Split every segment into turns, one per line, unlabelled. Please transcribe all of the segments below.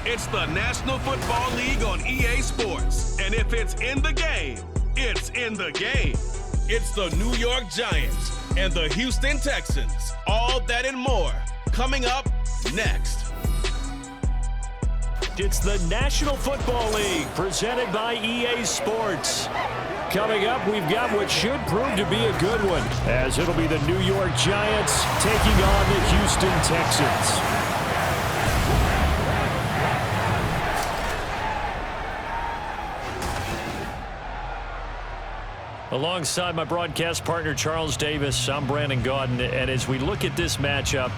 It's the National Football League on EA Sports. And if it's in the game, it's in the game. It's the New York Giants and the Houston Texans. All that and more coming up next.
It's the National Football League presented by EA Sports. Coming up, we've got what should prove to be a good one, as it'll be the New York Giants taking on the Houston Texans. Alongside my broadcast partner, Charles Davis, I'm Brandon Gaudin, and as we look at this matchup,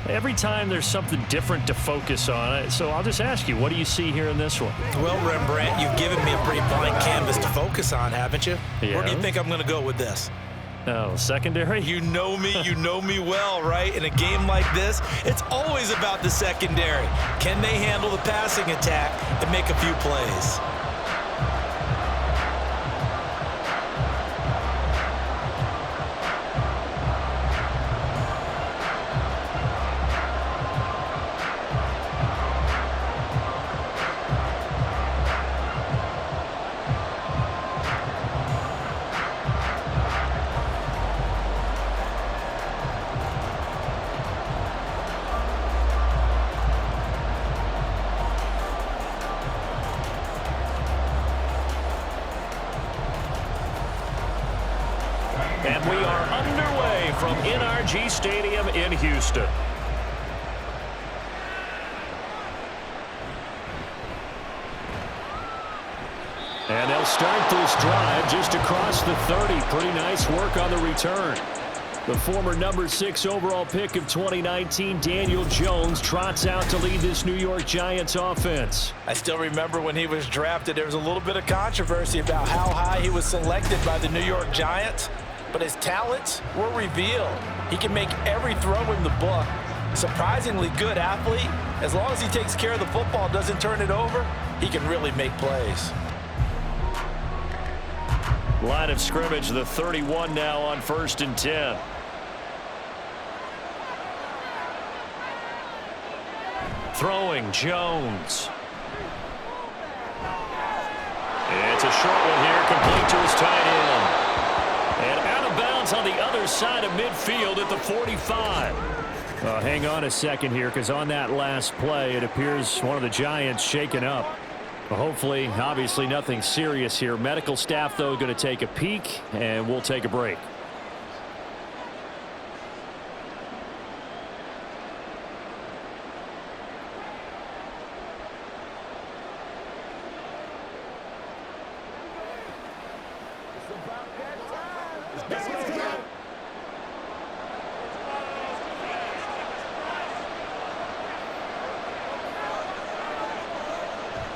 every time there's something different to focus on. So I'll just ask you, what do you see here in this one?
Well, Rembrandt, you've given me a pretty blank canvas to focus on, haven't you?
Yeah.
Where do you think I'm going to go with this?
Oh, secondary?
You know me well, right? In a game like this, it's always about the secondary. Can they handle the passing attack and make a few plays?
And we are underway from NRG Stadium in Houston. And they'll start this drive just across the 30. Pretty nice work on the return. The former number 6 overall pick of 2019, Daniel Jones, trots out to lead this New York Giants offense.
I still remember when he was drafted, there was a little bit of controversy about how high he was selected by the New York Giants. But his talents were revealed. He can make every throw in the book. Surprisingly good athlete. As long as he takes care of the football, doesn't turn it over, he can really make plays.
Line of scrimmage, the 31 now on 1st and 10. Throwing, Jones. It's a short one here, complete to his tight end. And out of bounds on the other side of midfield at the 45. Hang on a second here, because on that last play, it appears one of the Giants shaken up. Hopefully, obviously, nothing serious here. Medical staff, though, going to take a peek, and we'll take a break.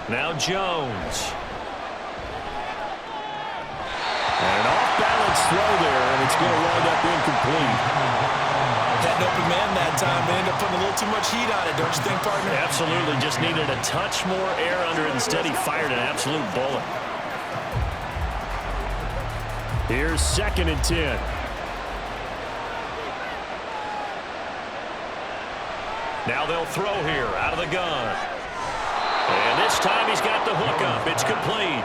Now Jones. And an off-balance throw there, and it's going to wind up incomplete.
Had an open man that time, but ended up putting a little too much heat on it, don't you think, partner?
Absolutely. Just needed a touch more air under it. Instead, he fired an absolute bullet. Here's 2nd and 10. Now they'll throw here out of the gun. And this time he's got the hook up. It's complete.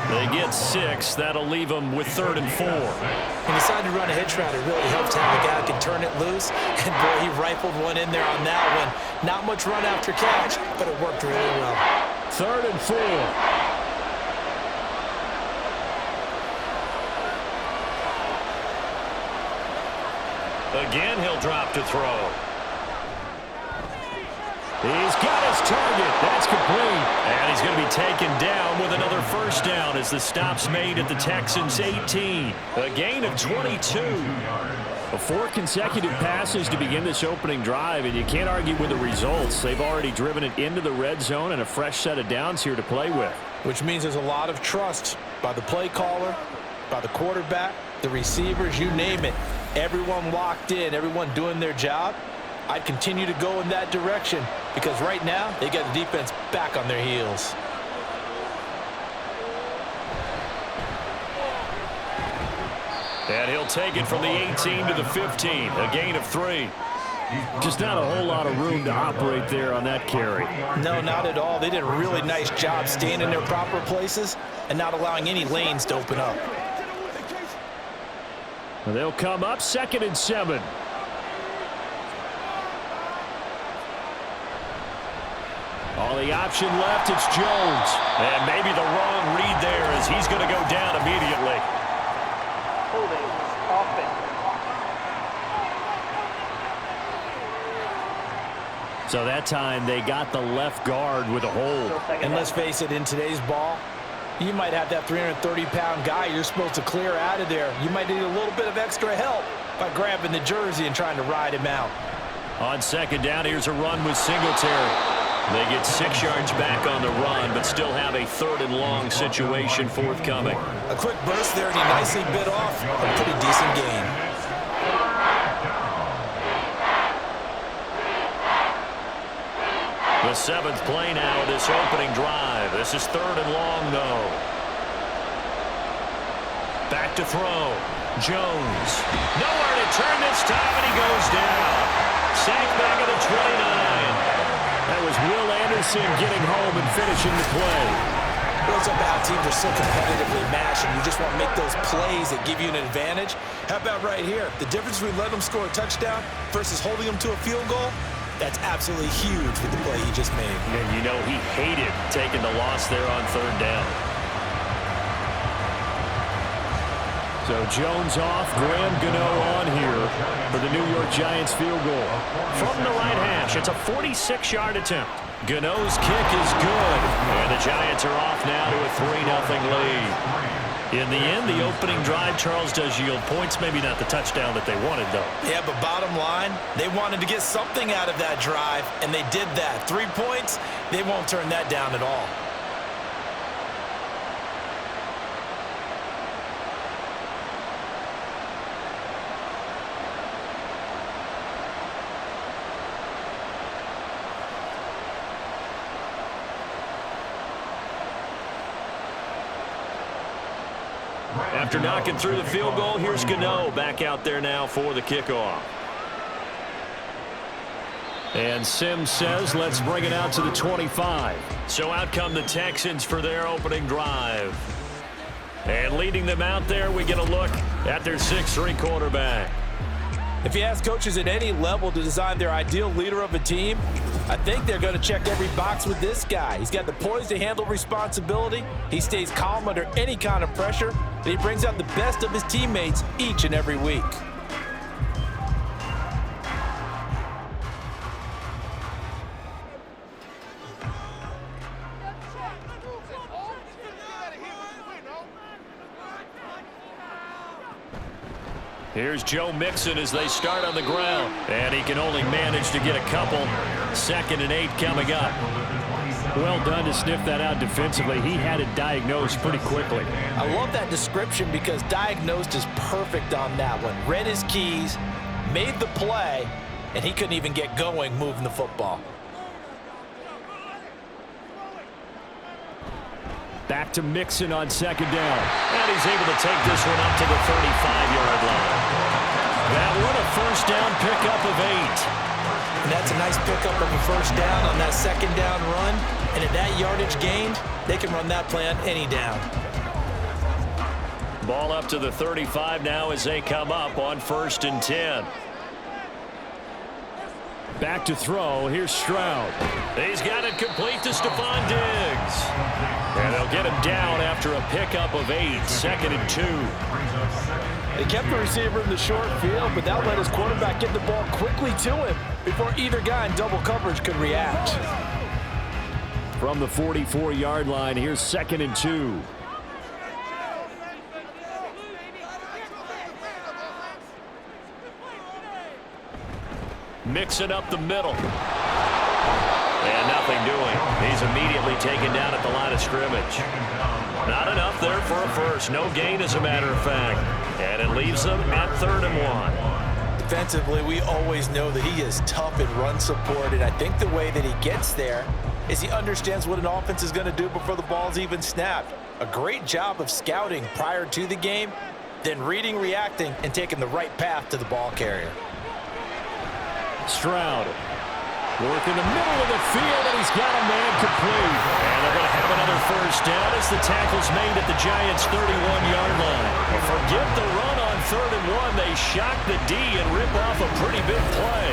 They get 6. That'll leave them with 3rd and 4.
He decided to run a hitch route. It really helped having a guy who can turn it loose. And, boy, he rifled one in there on that one. Not much run after catch, but it worked really well.
3rd and 4. Again, he'll drop to throw. He's got his target. That's complete. And he's going to be taken down with another 1st down as the stop's made at the Texans' 18. A gain of 22. 4 consecutive passes to begin this opening drive, and you can't argue with the results. They've already driven it into the red zone and a fresh set of downs here to play with.
Which means there's a lot of trust by the play caller, by the quarterback, the receivers, you name it. Everyone locked in, everyone doing their job. I'd continue to go in that direction because right now they got the defense back on their heels.
And he'll take it from the 18 to the 15, a gain of 3. Just not a whole lot of room to operate there on that carry.
No, not at all. They did a really nice job staying in their proper places and not allowing any lanes to open up.
They'll come up 2nd and 7. All the option left, it's Jones. And maybe the wrong read there as he's going to go down immediately.
Holding offense.
So that time they got the left guard with a hold.
And let's face it, in today's ball, you might have that 330-pound guy you're supposed to clear out of there. You might need a little bit of extra help by grabbing the jersey and trying to ride him out.
On 2nd down, here's a run with Singletary. They get 6 yards back on the run, but still have a 3rd and long situation forthcoming.
A quick burst there, and he nicely bit off a pretty decent gain.
The 7th play now of this opening drive. This is 3rd and long, though. Back to throw. Jones. Nowhere to turn this time, and he goes down. Sacked back at the 29. That was Will Anderson getting home and finishing the play.
Well, it's about how teams are so competitively matched, and you just want to make those plays that give you an advantage. How about right here? The difference between letting them score a touchdown versus holding them to a field goal, that's absolutely huge with the play he just made.
And you know he hated taking the loss there on 3rd down. So Jones off, Graham Gano on here for the New York Giants field goal. From the right hash, it's a 46-yard attempt. Gano's kick is good, and the Giants are off now to a 3-0 lead. In the end, the opening drive, Charles, does yield points. Maybe not the touchdown that they wanted, though.
Yeah, but bottom line, they wanted to get something out of that drive, and they did that. 3 points, they won't turn that down at all.
After knocking through the field goal, here's Gano back out there now for the kickoff. And Sims says, let's bring it out to the 25. So out come the Texans for their opening drive. And leading them out there, we get a look at their 6'3" quarterback.
If you ask coaches at any level to design their ideal leader of a team, I think they're going to check every box with this guy. He's got the poise to handle responsibility. He stays calm under any kind of pressure, and he brings out the best of his teammates each and every week.
Here's Joe Mixon as they start on the ground. And he can only manage to get a couple. 2nd and 8 coming up. Well done to sniff that out defensively. He had it diagnosed pretty quickly.
I love that description because diagnosed is perfect on that one. Read his keys, made the play, and he couldn't even get going moving the football.
Back to Mixon on 2nd down. And he's able to take this one up to the 35-yard line. That one a 1st down pickup of 8.
And that's a nice pickup of a 1st down on that 2nd down run. And at that yardage gained, they can run that play on any down.
Ball up to the 35 now as they come up on 1st and 10. Back to throw. Here's Stroud. He's got it complete to Stephon Diggs. And they'll get him down after a pickup of 8. 2nd and 2.
They kept the receiver in the short field, but that let his quarterback get the ball quickly to him before either guy in double coverage could react.
From the 44-yard line, here's 2nd and 2. Mixing up the middle. And nothing doing. He's immediately taken down at the line of scrimmage. Not enough there for a first. No gain, as a matter of fact. And it leaves them at 3rd and 1.
Defensively, we always know that he is tough in run support, and I think the way that he gets there is he understands what an offense is going to do before the ball's even snapped. A great job of scouting prior to the game, then reading, reacting, and taking the right path to the ball carrier.
Stroud. Work in the middle of the field, and he's got a man complete. And they're going to have another first down as the tackle's made at the Giants' 31-yard line. Forget the run on 3rd and 1. They shock the D and rip off a pretty big play.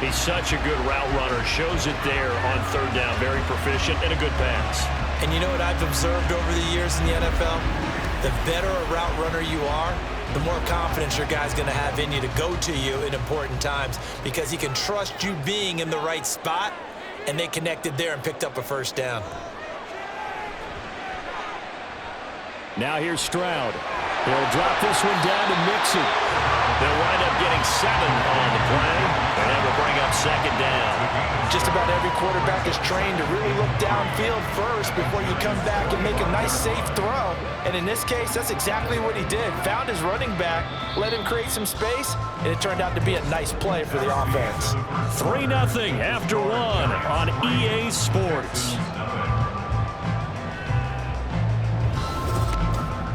He's such a good route runner. Shows it there on 3rd down. Very proficient and a good pass.
And you know what I've observed over the years in the NFL? The better a route runner you are, the more confidence your guy's going to have in you to go to you in important times because he can trust you being in the right spot, and they connected there and picked up a first down.
Now here's Stroud. He'll drop this one down to Mixon. They'll wind up getting 7 on the play, and that will bring up 2nd down.
Just about every quarterback is trained to really look downfield first before you come back and make a nice, safe throw. And in this case, that's exactly what he did. Found his running back, let him create some space, and it turned out to be a nice play for the offense.
3-0 after 1 on EA Sports.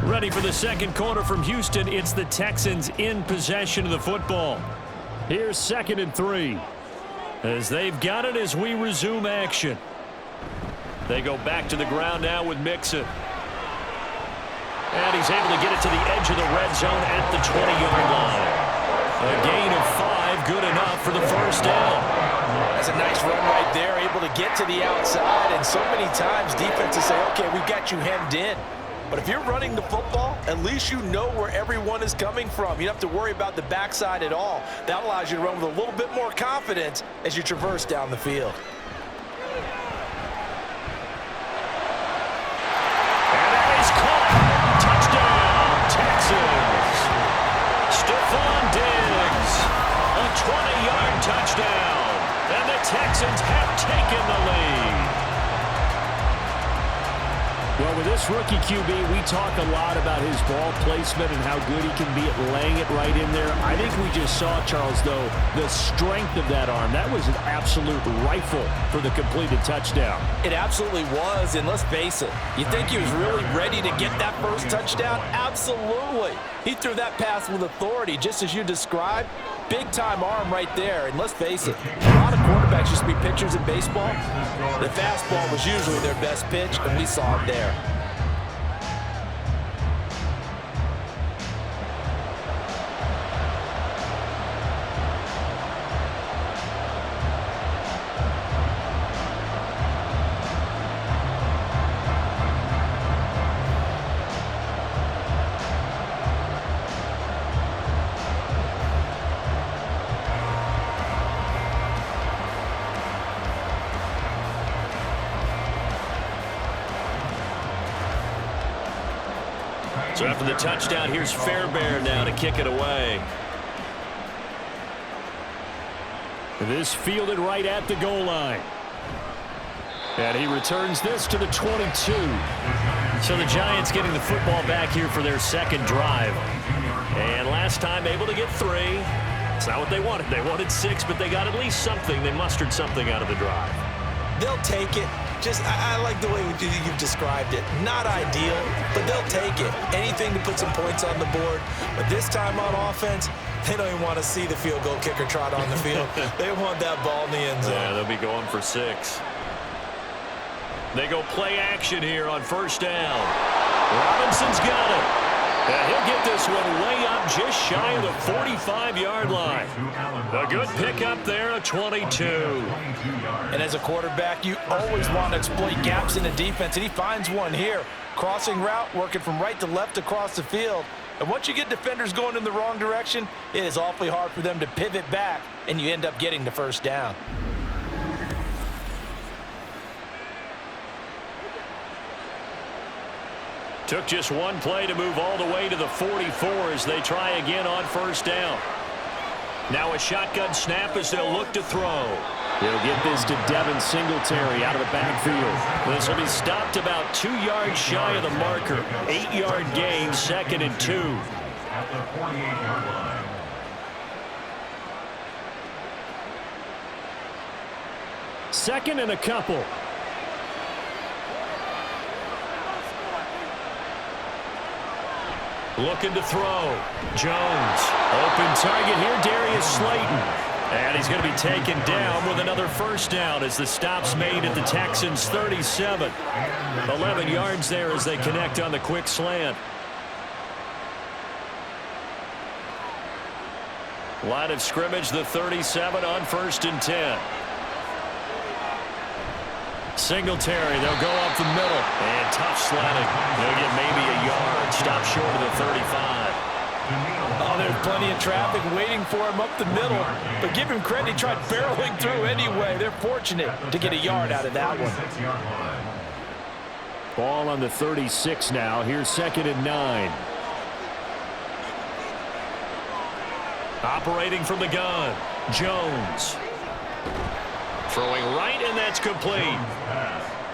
Ready for the second quarter from Houston. It's the Texans in possession of the football. Here's 2nd and 3. As they've got it as we resume action. They go back to the ground now with Mixon. And he's able to get it to the edge of the red zone at the 20-yard line. A gain of 5, good enough for the first down.
That's a nice run right there, able to get to the outside. And so many times defenses say, okay, we've got you hemmed in. But if you're running the football, at least you know where everyone is coming from. You don't have to worry about the backside at all. That allows you to run with a little bit more confidence as you traverse down the field.
And that is caught. Touchdown, Texans. Stephon Diggs. A 20-yard touchdown. And the Texans have taken the lead. Well, with this rookie QB, we talk a lot about his ball placement and how good he can be at laying it right in there. I think we just saw, Charles, though, the strength of that arm. That was an absolute rifle for the completed touchdown.
It absolutely was, and let's face it, you think he was really ready to get that first touchdown? Absolutely. He threw that pass with authority, just as you described. Big-time arm right there, and let's face it, a lot of quarterbacks used to be pitchers in baseball. The fastball was usually their best pitch, and we saw it there.
So after the touchdown, here's Fairbairn now to kick it away. This fielded right at the goal line. And he returns this to the 22. So the Giants getting the football back here for their second drive. And last time able to get 3. It's not what they wanted. They wanted 6, but they got at least something. They mustered something out of the drive.
They'll take it. I like the way you've described it. Not ideal, but they'll take it. Anything to put some points on the board. But this time on offense, they don't even want to see the field goal kicker trot on the field. They want that ball in the end zone.
Yeah, they'll be going for 6. They go play action here on first down. Robinson's got it. And he'll get this one way up just shy of the 45-yard line. A good pickup there, a 22.
And as a quarterback, you always want to exploit gaps in the defense, and he finds one here. Crossing route, working from right to left across the field. And once you get defenders going in the wrong direction, it is awfully hard for them to pivot back, and you end up getting the first down.
Took just one play to move all the way to the 44 as they try again on first down. Now a shotgun snap as they'll look to throw. They'll get this to Devin Singletary out of the backfield. This will be stopped about 2 yards shy of the marker. 8-yard gain, 2nd and 2.
At the 48-yard line.
Second and a couple. Looking to throw. Jones. Open target here, Darius Slayton. And he's going to be taken down with another first down as the stop's made at the Texans' 37. 11 yards there as they connect on the quick slant. Line of scrimmage, the 37 on 1st and 10. Singletary, they'll go up the middle. And tough sledding. They'll get maybe a yard. Stop short of the 35.
Oh, there's plenty of traffic waiting for him up the middle. But give him credit, he tried barreling through anyway. They're fortunate to get a yard out of that one.
Ball on the 36 now. Here's 2nd and 9. Operating from the gun, Jones. Throwing right, and that's complete.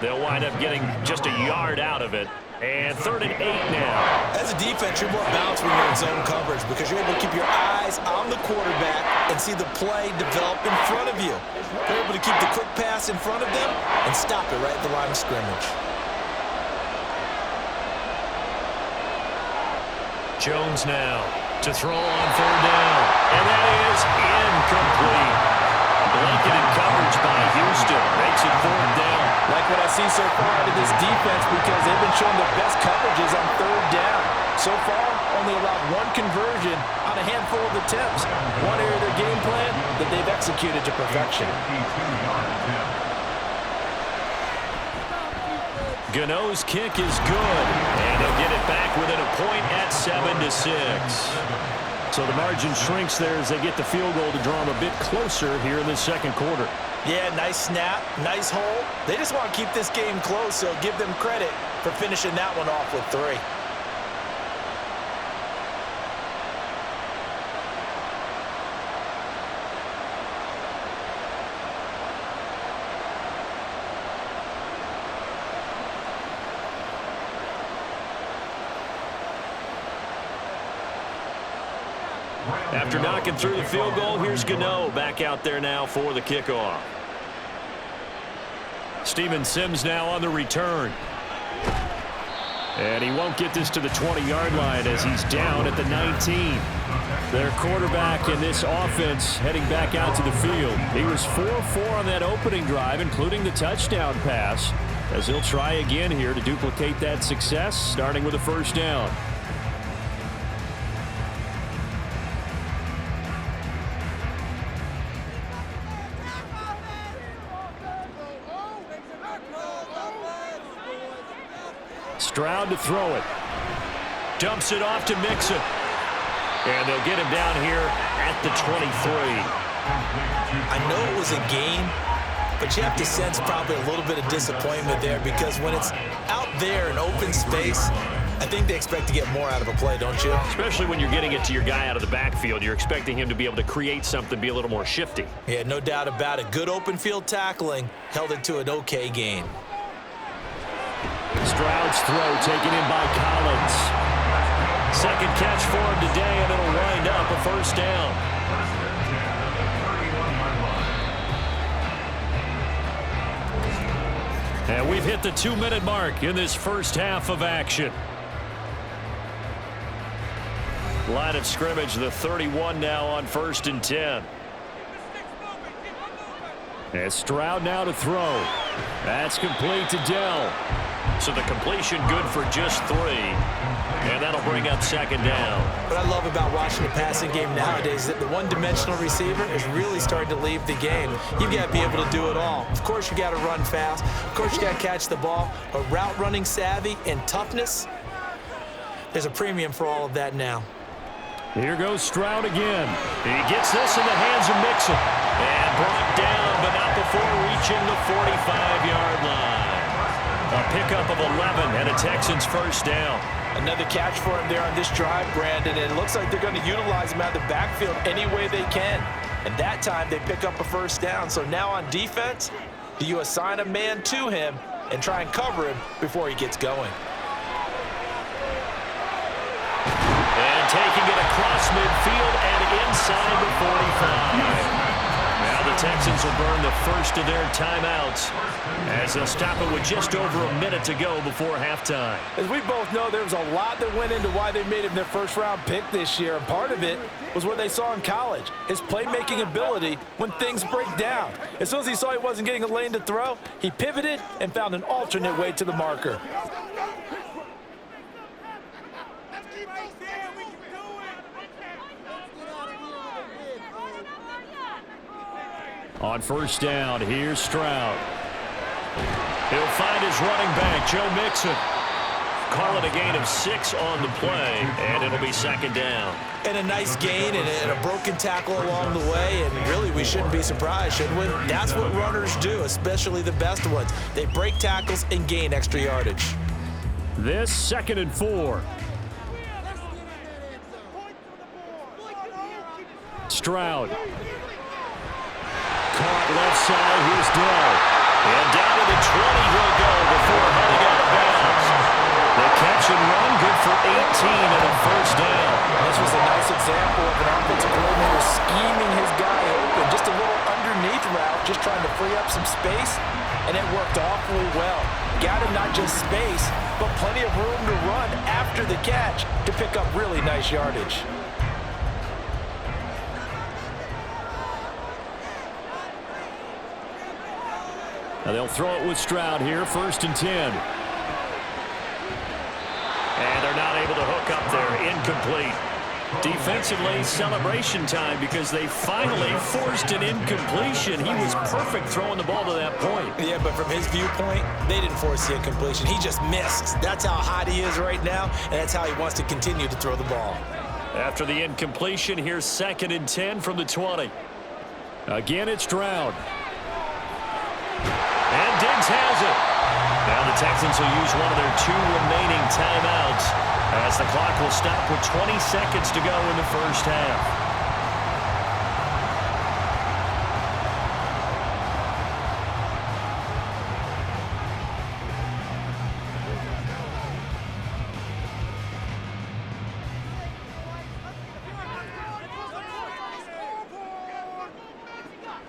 They'll wind up getting just a yard out of it. And 3rd and 8 now.
As a defense, you're more balanced when you're in zone coverage because you're able to keep your eyes on the quarterback and see the play develop in front of you. You're able to keep the quick pass in front of them and stop it right at the line of scrimmage.
Jones now to throw on 3rd down. And that is incomplete. Blanketed coverage by Houston. Makes it 4th down.
Like what I see so far out of this defense because they've been showing their best coverages on 3rd down. So far, only allowed 1 conversion on a handful of attempts. One area of their game plan that they've executed to perfection.
Gano's kick is good. And they'll get it back within a point at 7-6. So the margin shrinks there as they get the field goal to draw them a bit closer here in the 2nd quarter.
Yeah, nice snap, nice hole. They just want to keep this game close, so give them credit for finishing that one off with 3.
After knocking through the field goal, here's Gano back out there now for the kickoff. Steven Sims now on the return. And he won't get this to the 20-yard line as he's down at the 19. Their quarterback in this offense heading back out to the field. He was 4-4 on that opening drive, including the touchdown pass, as he'll try again here to duplicate that success, starting with a first down. Stroud to throw it. Dumps it off to Mixon. And they'll get him down here at the 23.
I know it was a game, but you have to sense probably a little bit of disappointment there because when it's out there in open space, I think they expect to get more out of a play, don't you?
Especially when you're getting it to your guy out of the backfield. You're expecting him to be able to create something, be a little more shifty.
Yeah, no doubt about it. Good open field tackling held it to an okay gain.
Stroud's throw taken in by Collins. Second catch for him today, and it'll wind up a first down. And we've hit the 2-minute mark in this first half of action. Line of scrimmage, the 31 now on 1st and 10. And Stroud now to throw. That's complete to Dell. So the completion good for just 3. And that'll bring up 2nd down.
What I love about watching the passing game nowadays is that the one-dimensional receiver is really starting to leave the game. You've got to be able to do it all. Of course, you got to run fast. Of course, you got to catch the ball. But route running savvy and toughness, there's a premium for all of that now.
Here goes Stroud again. He gets this in the hands of Mixon. And brought down, but not before reaching the 45-yard line. A pickup of 11 and a Texans first down.
Another catch for him there on this drive, Brandon, and it looks like they're going to utilize him out of the backfield any way they can. And that time they pick up a first down. So now on defense, do you assign a man to him and try and cover him before he gets going?
And taking it across midfield and inside the 45. Now the Texans Texans will burn the first of their timeouts as they'll stop it with just over a minute to go before halftime.
As we both know, there was a lot that went into why they made him their first-round pick this year, and part of it was what they saw in college, his playmaking ability when things break down. As soon as he saw he wasn't getting a lane to throw, he pivoted and found an alternate way to the marker.
On first down, here's Stroud. He'll find his running back, Joe Mixon. Call it a gain of 6 on the play, and it'll be second down.
And a nice gain and a broken tackle along the way, and really we shouldn't be surprised, should we? That's what runners do, especially the best ones. They break tackles and gain extra yardage.
This 2nd and 4. Stroud. Caught left side, here's Dell. And down to the 20 he'll go before heading out of bounds. The catch and run, good for 18 and a first down.
This was a nice example of an offensive coordinator scheming his guy open. Just a little underneath route, just trying to free up some space, and it worked awfully well. Got him not just space, but plenty of room to run after the catch to pick up really nice yardage.
Now they'll throw it with Stroud here, 1st and 10. And they're not able to hook up there, incomplete. Defensively, celebration time because they finally forced an incompletion. He was perfect throwing the ball to that point.
Yeah, but from his viewpoint, they didn't force the incompletion. He just missed. That's how hot he is right now, and that's how he wants to continue to throw the ball.
After the incompletion, here's 2nd and 10 from the 20. Again, it's Stroud. And Diggs has it. Now the Texans will use one of their 2 remaining timeouts as the clock will stop with 20 seconds to go in the first half.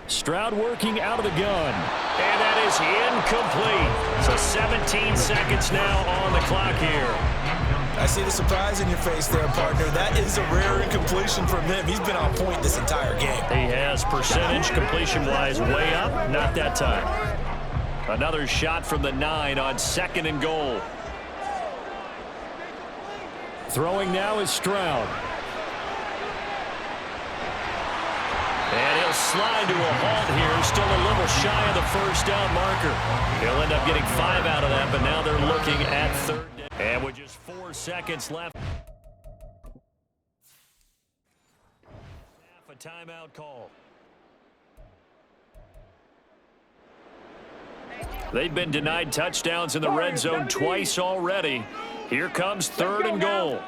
Stroud working out of the gun. And that is incomplete. So 17 seconds now on the clock here.
I see the surprise in your face there, partner. That is a rare incompletion from him. He's been on point this entire game.
He has percentage completion-wise way up. Not that time. Another shot from the 9 on 2nd and goal. Throwing now is Stroud. And he'll slide to a halt here, still a little shy of the first down marker. He'll end up getting 5 out of that, but now they're looking at 3rd down. And with just 4 seconds left. A timeout call. They've been denied touchdowns in the red zone twice already. Here comes 3rd and goal.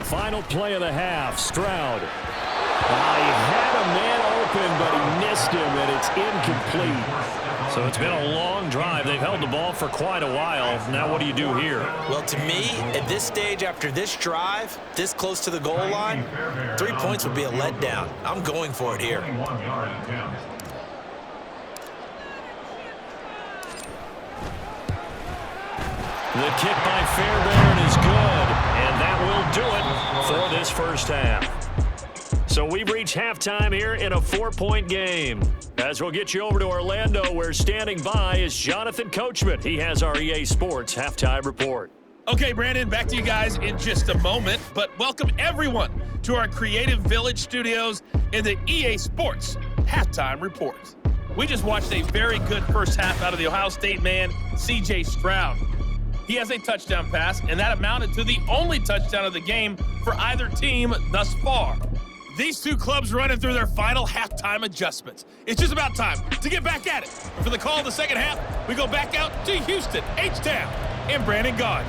Final play of the half, Stroud. He had a man open, but he missed him, and it's incomplete. So it's been a long drive. They've held the ball for quite a while. Now what do you do here?
Well, to me, at this stage, after this drive, this close to the goal line, 3 points would be a letdown. I'm going for it here.
The kick by Fairbairn is good, and that will do it for this first half. So we've reached halftime here in a 4-point game. As we'll get you over to Orlando, where standing by is Jonathan Coachman. He has our EA Sports halftime report.
Okay, Brandon, back to you guys in just a moment, but welcome everyone to our Creative Village studios in the EA Sports halftime report. We just watched a very good first half out of the Ohio State man, C.J. Stroud. He has a touchdown pass, and that amounted to the only touchdown of the game for either team thus far. These two clubs running through their final halftime adjustments. It's just about time to get back at it. For the call of the second half, we go back out to Houston, H-Town, and Brandon Gaud.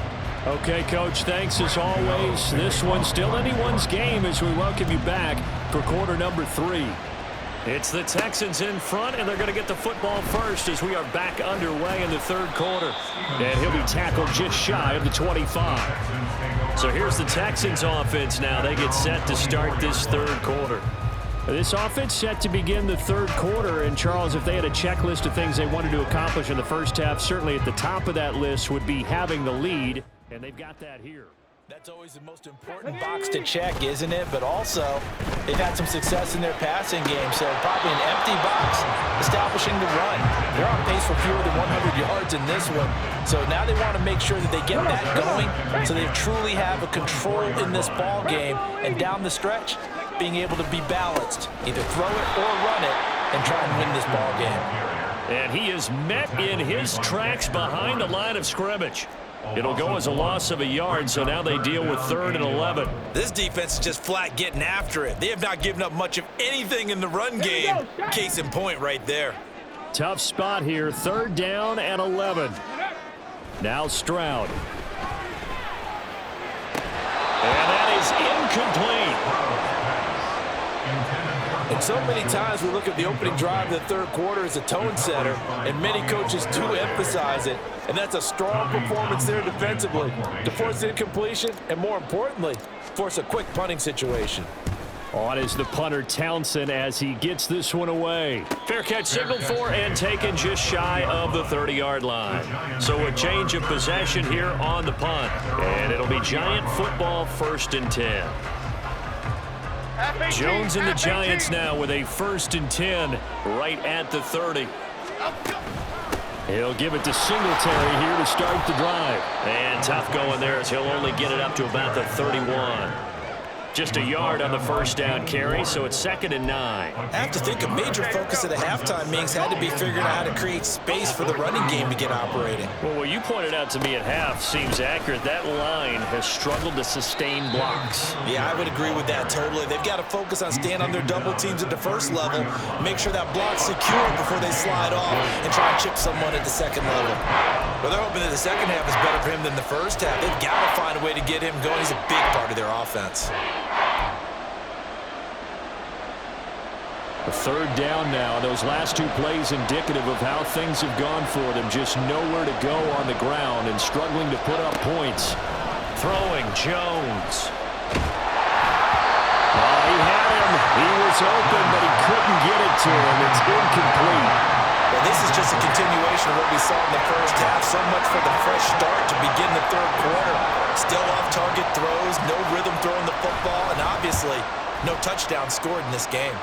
Okay, Coach, thanks as always. This one's still anyone's game as we welcome you back for quarter number 3. It's the Texans in front, and they're going to get the football first as we are back underway in the 3rd quarter. And he'll be tackled just shy of the 25. So here's the Texans offense now. They get set to start this 3rd quarter. This offense set to begin the third quarter. And, Charles, if they had a checklist of things they wanted to accomplish in the first half, certainly at the top of that list would be having the lead, and they've got that here.
That's always the most important box to check, isn't it? But also, they've had some success in their passing game, so probably an empty box establishing the run. They're on pace for fewer than 100 yards in this one, so now they want to make sure that they get that going so they truly have a control in this ball game, and down the stretch, being able to be balanced, either throw it or run it, and try and win this ball game.
And he is met in his tracks behind the line of scrimmage. It'll go as a loss of a yard, so now they deal with 3rd and 11.
This defense is just flat getting after it. They have not given up much of anything in the run game. Case in point right there.
Tough spot here, 3rd down and 11. Now Stroud. And that is incomplete.
And so many times we look at the opening drive of the third quarter as a tone setter, and many coaches do emphasize it. And that's a strong performance there defensively to force incompletion and, more importantly, force a quick punting situation.
On is the punter Townsend as he gets this one away. Fair catch signaled for and taken just shy of the 30-yard line. So a change of possession here on the punt. And it'll be Giant football 1st and 10. Jones and the Giants now with a 1st and 10 right at the 30. He'll give it to Singletary here to start the drive. And tough going there as he'll only get it up to about the 31. Just a yard on the 1st down carry, so it's 2nd and 9.
I have to think a major focus at the halftime meetings had to be figuring out how to create space for the running game to get operating.
Well, what you pointed out to me at half seems accurate. That line has struggled to sustain blocks.
Yeah, I would agree with that totally. They've got to focus on staying on their double teams at the first level, make sure that block's secure before they slide off and try and chip someone at the second level. Well, they're hoping that the second half is better for him than the first half. They've got to find a way to get him going. He's a big part of their offense.
A 3rd down now. Those last 2 plays indicative of how things have gone for them. Just nowhere to go on the ground and struggling to put up points. Throwing Jones. Oh, he had him. He was open, but he couldn't get it to him. It's incomplete.
Well, this is just a continuation of what we saw in the first half. So much for the fresh start to begin the third quarter. Still off-target throws, no rhythm throwing the football, and obviously no touchdown scored in this game.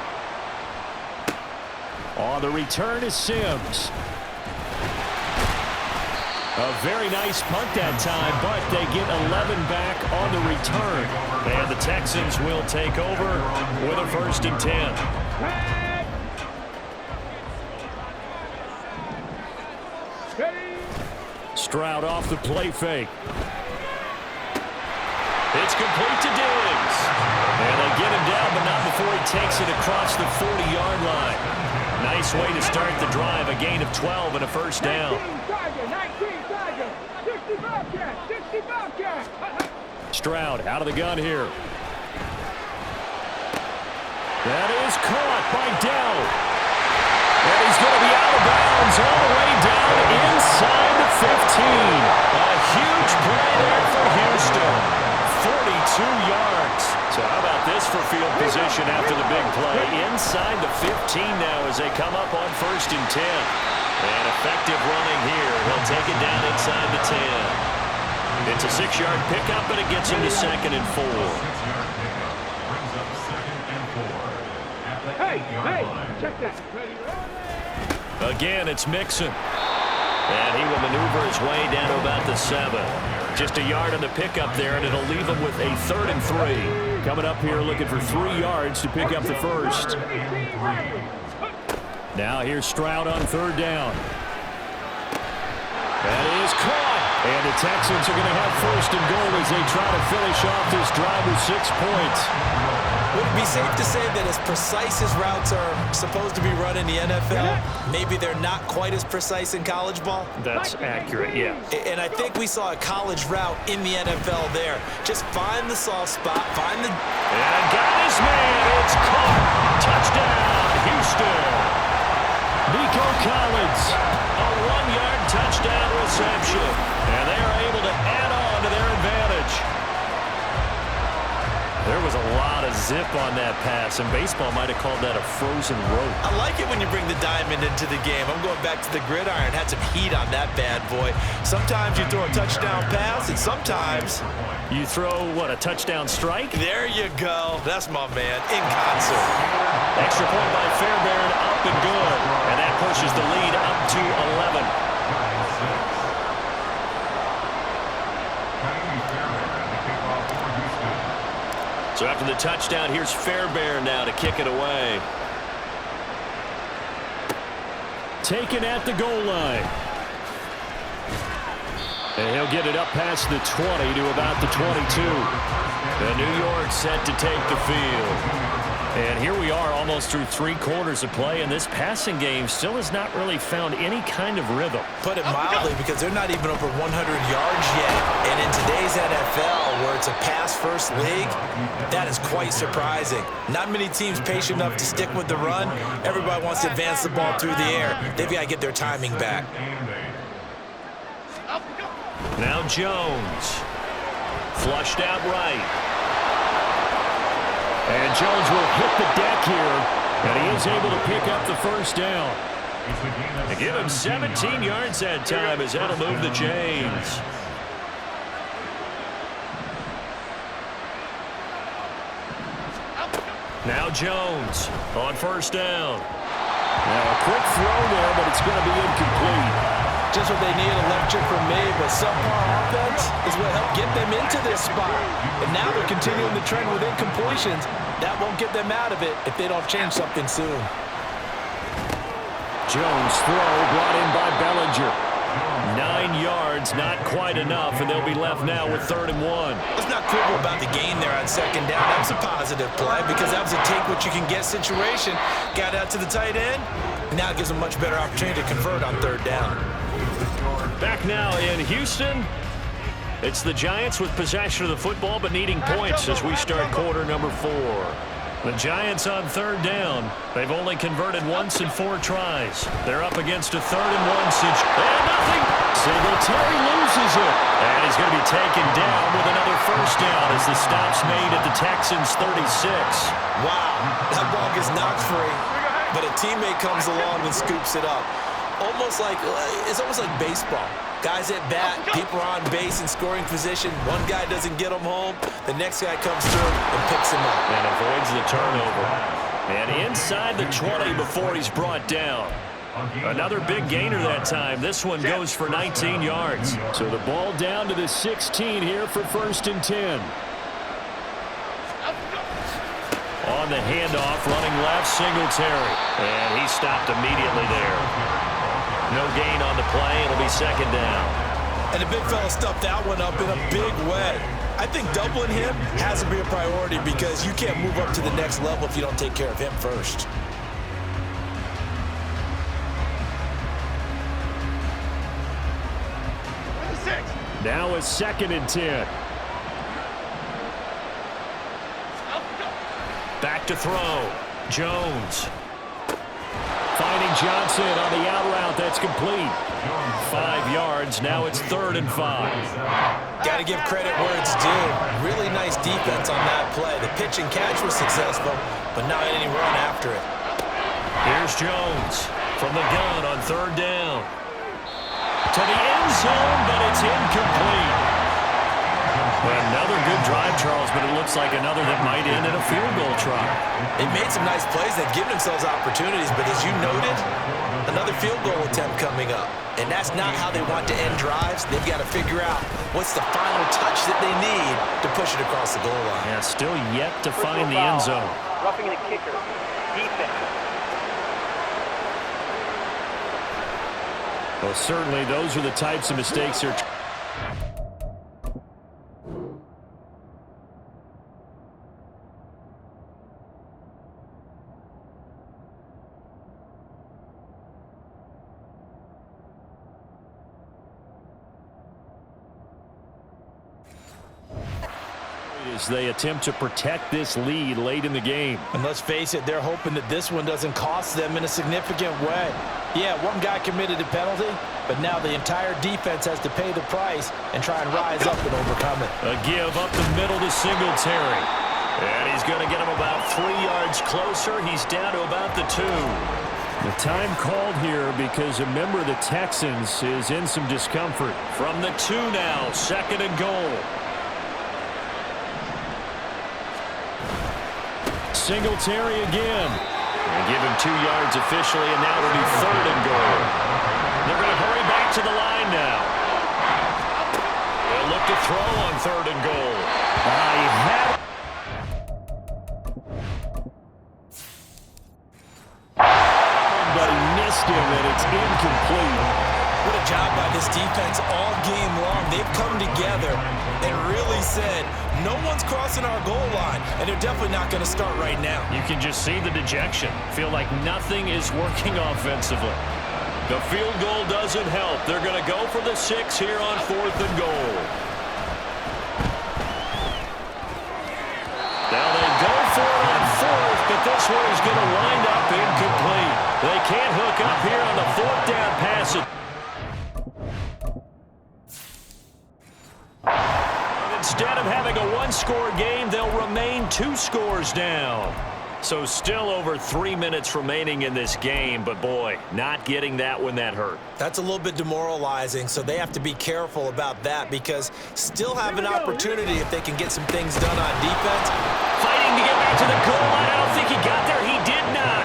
On the return is Sims. A very nice punt that time, but they get 11 back on the return. And the Texans will take over with a 1st and 10. Stroud off the play fake. It's complete to Diggs. And they get him down, but not before he takes it across the 40-yard line. Nice way to start the drive, a gain of 12 and a 1st down. Stroud out of the gun here. That is caught by Dell. And he's going to be out of bounds all the way down inside the 15. A huge play there for Houston. 42 yards. So how about this for field position after the big play? Inside the 15 now as they come up on 1st and 10. And effective running here. He'll take it down inside the 10. It's a 6-yard pickup, and it gets him to 2nd and 4.
Hey, check that.
Again, it's Mixon. And he will maneuver his way down to about the 7. Just a yard on the pickup there, and it'll leave him with a 3rd and 3. Coming up here looking for 3 yards to pick up the 1st. Now here's Stroud on 3rd down. That is caught. And the Texans are going to have 1st and goal as they try to finish off this drive with 6 points.
Would it be safe to say that as precise as routes are supposed to be run in the NFL, maybe they're not quite as precise in college ball?
That's accurate, yeah.
And I think we saw a college route in the NFL there. Just find the soft spot, find the...
And got his man. It's caught. Touchdown, Houston. Nico Collins, a 1-yard touchdown reception. And they are able to add on to their advantage. There was a lot of zip on that pass, and baseball might have called that a frozen rope.
I like it when you bring the diamond into the game. I'm going back to the gridiron. Had some heat on that bad boy. Sometimes you throw a touchdown pass, and sometimes
you throw, what, a touchdown strike?
There you go. That's my man, in concert.
Extra point by Fairbairn, up and good. And that pushes the lead up to 11. So after the touchdown, here's Fairbairn now to kick it away. Taken at the goal line. And he'll get it up past the 20 to about the 22. The New York set to take the field. And here we are almost through 3 quarters of play, and this passing game still has not really found any kind of rhythm.
Put it mildly, because they're not even over 100 yards yet. And in today's NFL, where it's a pass-first league, that is quite surprising. Not many teams patient enough to stick with the run. Everybody wants to advance the ball through the air. They've got to get their timing back.
Now Jones. Flushed out right. And Jones will hit the deck here, and he is able to pick up the first down. And give him 17 yards that time as that'll move the chains. Now Jones on first down. Now a quick throw there, but it's going to be incomplete.
Just what they need, electric from me, but subpar offense is what helped get them into this spot. And now they're continuing the trend with incompletions. That won't get them out of it if they don't change something soon.
Jones throw brought in by Bellinger. 9 yards, not quite enough, and they'll be left now with 3rd and 1.
Let's not quibble about the gain there on 2nd down. That was a positive play because that was a take-what-you-can-get situation. Got out to the tight end. Now it gives them a much better opportunity to convert on 3rd down.
Back now in Houston. It's the Giants with possession of the football but needing points as we start quarter number 4. The Giants on 3rd down. They've only converted once in 4 tries. They're up against a 3rd and 1 and nothing. Singletary loses it. And he's going to be taken down with another first down as the stop's made at the Texans' 36.
Wow, that ball gets knocked free, but a teammate comes along and scoops it up. It's almost like baseball. Guys at bat, people are on base in scoring position. One guy doesn't get him home. The next guy comes through and picks him up.
And avoids the turnover. And inside the 20 before he's brought down. Another big gainer that time. This one goes for 19 yards. So the ball down to the 16 here for 1st and 10. On the handoff, running left, Singletary. And he stopped immediately there. No gain on the play. It'll be 2nd down.
And the big fella stuffed that one up in a big way. I think doubling him has to be a priority because you can't move up to the next level if you don't take care of him first.
Now a 2nd and 10. Back to throw. Jones. Finding Johnson on the out route. That's complete. 5 yards. Now it's 3rd and 5.
Got to give credit where it's due. Really nice defense on that play. The pitch and catch was successful, but not any run after it.
Here's Jones from the gun on 3rd down. To the end zone, but it's incomplete. Another good drive, Charles, but it looks like another that might end in a field goal try.
They made some nice plays. They've given themselves opportunities, but as you noted, another field goal attempt coming up. And that's not how they want to end drives. They've got to figure out what's the final touch that they need to push it across the goal line.
Yeah, still yet to find the end zone.
Roughing the kicker. Defense.
Well, certainly those are the types of mistakes they're as they attempt to protect this lead late in the game.
And let's face it, they're hoping that this one doesn't cost them in a significant way. Yeah, one guy committed a penalty, but now the entire defense has to pay the price and try and rise up and overcome it.
A give up the middle to Singletary. And he's going to get him about 3 yards closer. He's down to about the 2. The time called here because a member of the Texans is in some discomfort. From the 2 now, 2nd and goal. Singletary again. And give him 2 yards officially, and now it'll be 3rd and goal. They're going to hurry back to the line now. They'll look to throw on 3rd and goal. He had it. But he missed him, and it's incomplete.
What a job by this defense all game long. They've come together and really said, no one's crossing our goal line, and they're definitely not going to start right now.
You can just see the dejection. Feel like nothing is working offensively. The field goal doesn't help. They're going to go for the 6 here on 4th and goal. Now they go for it on 4th, but this one is going to wind up incomplete. They can't hook up here on the 4th down pass. Instead of having a 1-score game, they'll remain 2 scores down. So still over 3 minutes remaining in this game, but boy, not getting that when that hurt.
That's a little bit demoralizing, so they have to be careful about that because still have an opportunity if they can get some things done on defense.
Fighting to get back to the goal line. I don't think he got there. He did not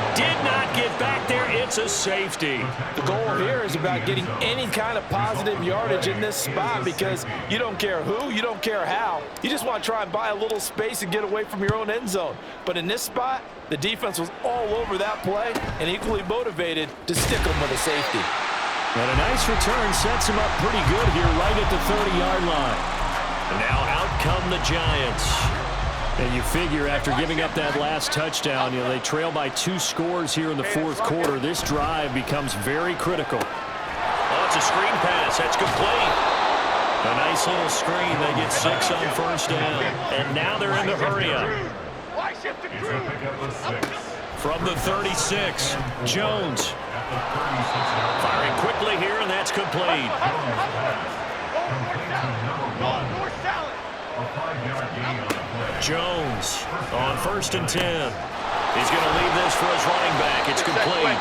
get back there. It's a safety.
The goal here is about getting any kind of positive yardage in this spot because you don't care who, you don't care how. You just want to try and buy a little space and get away from your own end zone. But in this spot, the defense was all over that play and equally motivated to stick them with a safety.
And a nice return sets him up pretty good here right at the 30-yard line. And now out come the Giants. And you figure after giving up that last touchdown, they trail by 2 scores here in the 4th quarter. This drive becomes very critical. Oh, it's a screen pass. That's complete. A nice little screen. They get 6 on 1st down. And now they're in the hurry-up. From the 36, Jones. Firing quickly here, and that's complete. Jones on 1st and 10. He's going to leave this for his running back. It's complete.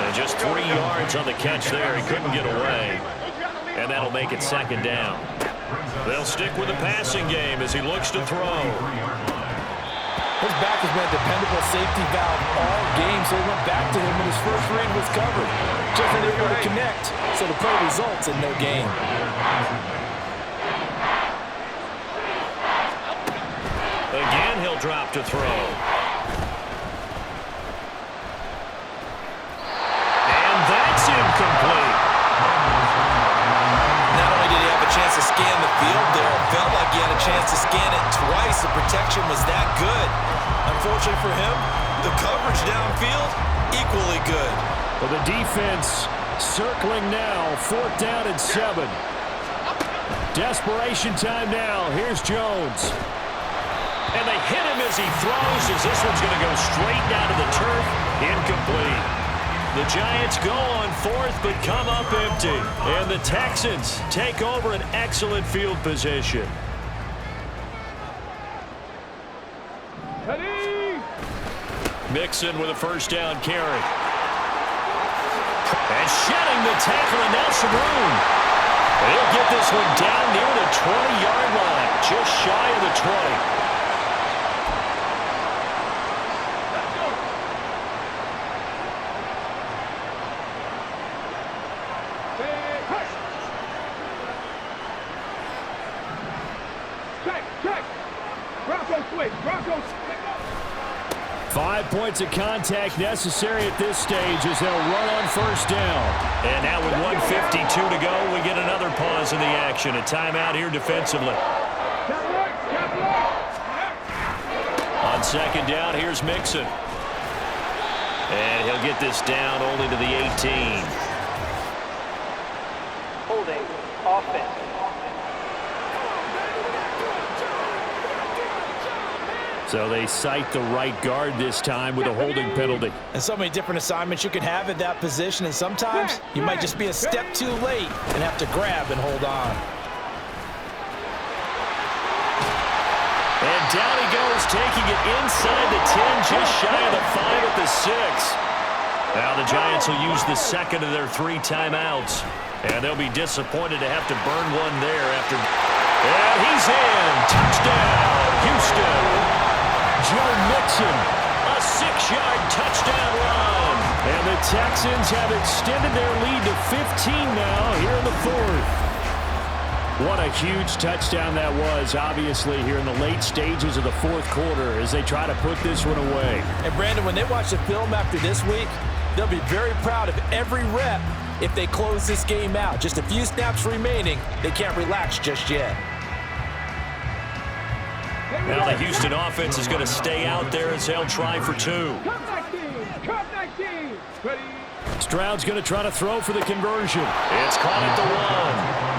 And just 3 yards on the catch there. He couldn't get away. And that'll make it 2nd down. They'll stick with the passing game as he looks to throw.
His back has been a dependable safety valve all game, so he went back to him when his first read was covered. Just unable to connect, so the play results in no gain.
Again, he'll drop to throw. And that's incomplete.
Not only did he have a chance to scan the field there, it felt like he had a chance to scan it twice. The protection was that good. Unfortunately for him, the coverage downfield, equally good.
Well, the defense circling now, 4th down and 7. Desperation time now. Here's Jones. And they hit him as he throws, as this one's going to go straight down to the turf. Incomplete. The Giants go on 4th, but come up empty. And the Texans take over an excellent field position. Mixon with a 1st down carry. And shedding the tackle, and now some room. They'll get this one down near the 20-yard line, just shy of the 20. 5 points of contact necessary at this stage as they'll run on 1st down. And now with 1:52 to go, we get another pause in the action. A timeout here defensively. On 2nd down, here's Mixon. And he'll get this down only to the 18.
Holding, offense.
So they cite the right guard this time with a holding penalty.
And so many different assignments you can have at that position, and sometimes you might just be a step too late and have to grab and hold on.
And down he taking it inside the 10, just shy of the 5 at the 6. Now the Giants will use the second of their 3 timeouts. And they'll be disappointed to have to burn one there after. And he's in. Touchdown, Houston. Joe Mixon, a 6-yard touchdown run. And the Texans have extended their lead to 15 now here in the 4th. What a huge touchdown that was, obviously, here in the late stages of the 4th quarter as they try to put this one away.
And, Brandon, when they watch the film after this week, they'll be very proud of every rep if they close this game out. Just a few snaps remaining. They can't relax just yet.
Now the Houston offense is going to stay out there as they'll try for 2. Stroud's going to try to throw for the conversion. It's caught at the 1.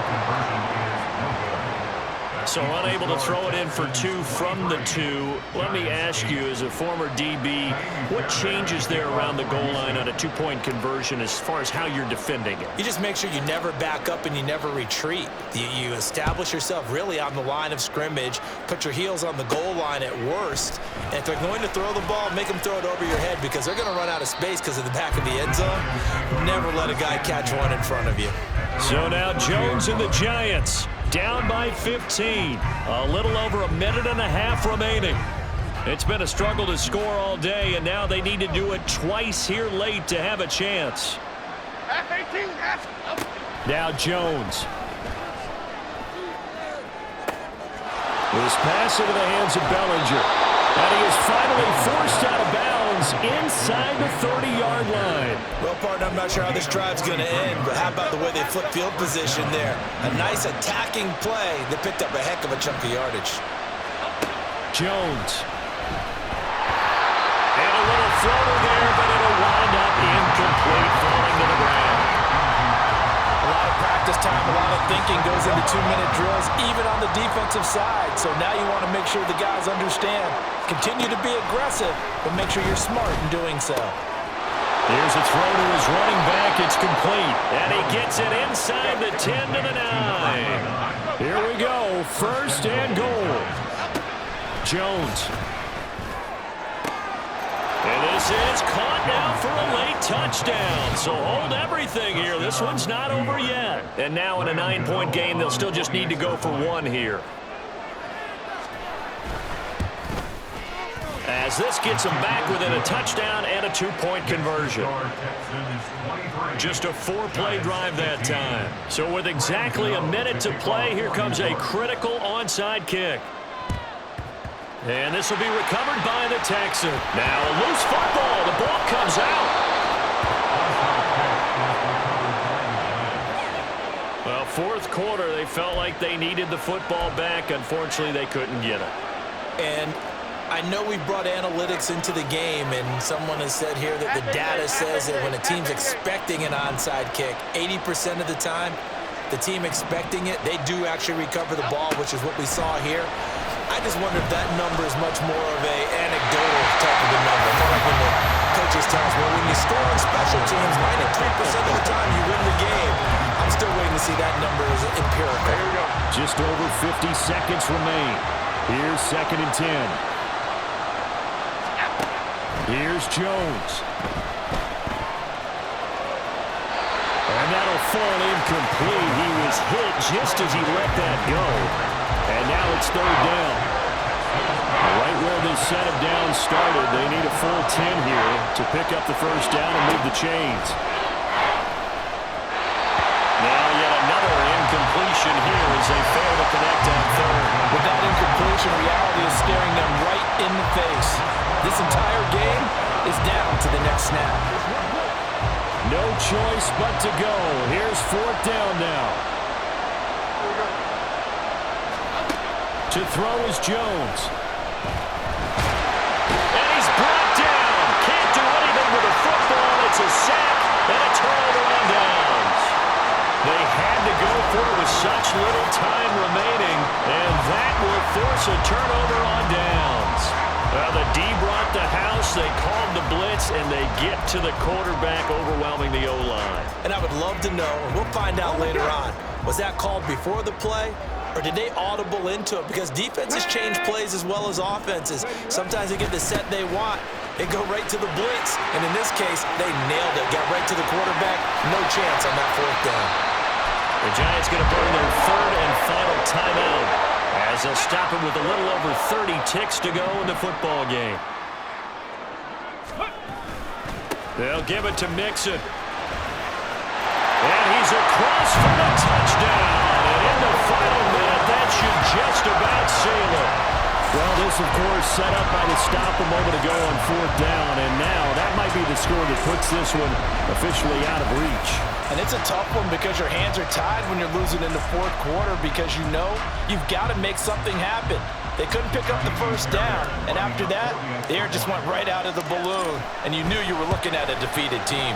So unable to throw it in for 2 from the 2. Let me ask you, as a former DB, what changes there around the goal line on a 2-point conversion as far as how you're defending it?
You just make sure you never back up and you never retreat. You establish yourself really on the line of scrimmage, put your heels on the goal line at worst, and if they're going to throw the ball, make them throw it over your head because they're going to run out of space because of the back of the end zone. Never let a guy catch one in front of you.
So now Jones and the Giants down by 15. A little over a minute and a half remaining. It's been a struggle to score all day, and now they need to do it twice here late to have a chance. Now Jones. This pass into the hands of Bellinger. And he is finally forced out of bounds inside the 30-yard line.
Well, partner, I'm not sure how this drive's going to end, but how about the way they flip field position there? A nice attacking play that picked up a heck of a chunk of yardage.
Jones. And a little floater there, but it'll wind up incomplete, falling to the ground.
A lot of practice time, a lot of thinking goes into 2-minute drills, even on the defensive side. So now you want to make sure the guys understand. Continue to be aggressive, but make sure you're smart in doing so.
Here's a throw to his running back. It's complete. And he gets it inside the 10 to the 9. Here we go. 1st and goal. Jones. And this is caught now for a late touchdown. So hold everything here. This one's not over yet. And now in a 9-point game, they'll still just need to go for 1 here. As this gets them back within a touchdown and a 2-point conversion. Just a 4-play drive that time. So with exactly a minute to play, here comes a critical onside kick. And this will be recovered by the Texans. Now a loose football. The ball comes out. Well, 4th quarter, they felt like they needed the football back. Unfortunately, they couldn't get it.
And I know we brought analytics into the game, and someone has said here that the data says that when a team's expecting an onside kick, 80% of the time, the team expecting it, they do actually recover the ball, which is what we saw here. I just wonder if that number is much more of a anecdotal type of a number. More like when the coaches tell us, well, when you score on special teams, 93% of the time you win the game. I'm still waiting to see that number as empirical.
Just over 50 seconds remain. Here's 2nd and 10. Here's Jones. And that'll fall incomplete. He was hit just as he let that go. And now it's 3rd down. Right where this set of downs started, they need a full 10 here to pick up the 1st down and move the chains. Now yet another incompletion here as they fail to connect on 3rd.
With that incompletion, reality is staring them right in the face. This entire game is down to the next snap.
No choice but to go. Here's 4th down now. To throw is Jones. And he's brought down. Can't do anything with the football. It's a sack and a turnover on downs. They had to go for it with such little time remaining, and that will force a turnover on downs. Well, the D brought the house. They called the blitz, and they get to the quarterback, overwhelming the O-line.
And I would love to know, and we'll find out later on, was that called before the play or did they audible into it? Because defenses change plays as well as offenses. Sometimes they get the set they want. They go right to the blitz, and in this case, they nailed it. Got right to the quarterback. No chance on that fourth down.
The Giants going to burn their third and final timeout as they'll stop him with a little over 30 ticks to go in the football game. They'll give it to Mixon. And he's across for the touchdown. And in the final minute, that should just about seal it. Well, this, of course, set up by the stop a moment ago on fourth down. And now that might be the score that puts this one officially out of reach.
And it's a tough one because your hands are tied when you're losing in the fourth quarter because you know you've got to make something happen. They couldn't pick up the first down, and after that, the air just went right out of the balloon, and you knew you were looking at a defeated team.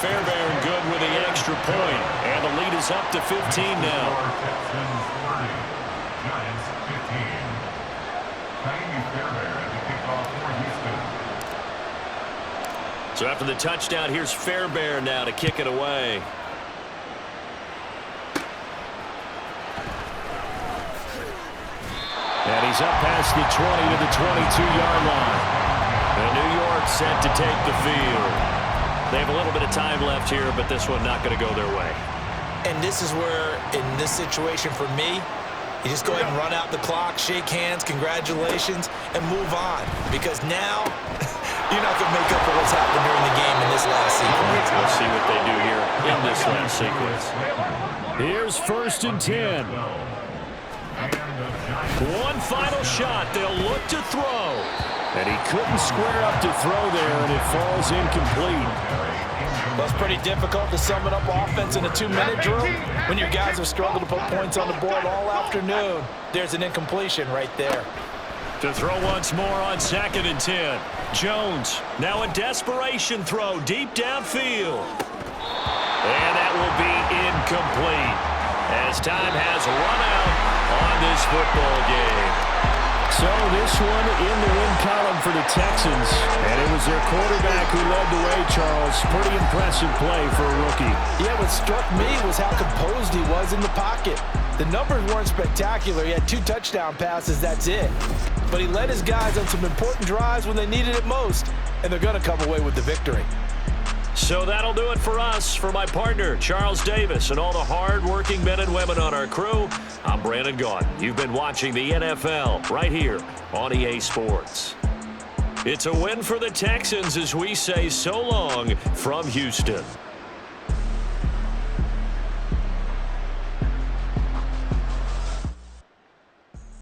Fairbairn good with the extra point, and the lead is up to 15 now.
Texans 30, Giants 15. Tiny Fairbairn at the kickoff for Houston.
So after the touchdown, here's Fairbairn now to kick it away. And he's up past the 20 to the 22-yard line. And New York set to take the field. They have a little bit of time left here, but this one not going to go their way.
And this is where, in this situation for me, you just go ahead and run out the clock, shake hands, congratulations, and move on. Because now, you're not going to make up for what's happened during the game in this last sequence.
We'll see what they do here in this last sequence. Here's 1st and 10. One final shot. They'll look to throw. And he couldn't square up to throw there, and it falls incomplete.
Well, it's pretty difficult to sum it up offense in a 2-minute drill when your guys have struggled to put points on the board all afternoon. There's an incompletion right there.
To throw once more on 2nd and 10. Jones, now a desperation throw deep downfield. And that will be incomplete as time has run out on this football game. So this one in the win column for the Texans, and it was their quarterback who led the way, Charles. Pretty impressive play for a rookie.
Yeah, what struck me was how composed he was in the pocket. The numbers weren't spectacular. He had 2 touchdown passes, that's it. But he led his guys on some important drives when they needed it most, and they're going to come away with the victory.
So that'll do it for us. For my partner, Charles Davis, and all the hard-working men and women on our crew, I'm Brandon Gaudin. You've been watching the NFL right here on EA Sports. It's a win for the Texans as we say so long from Houston.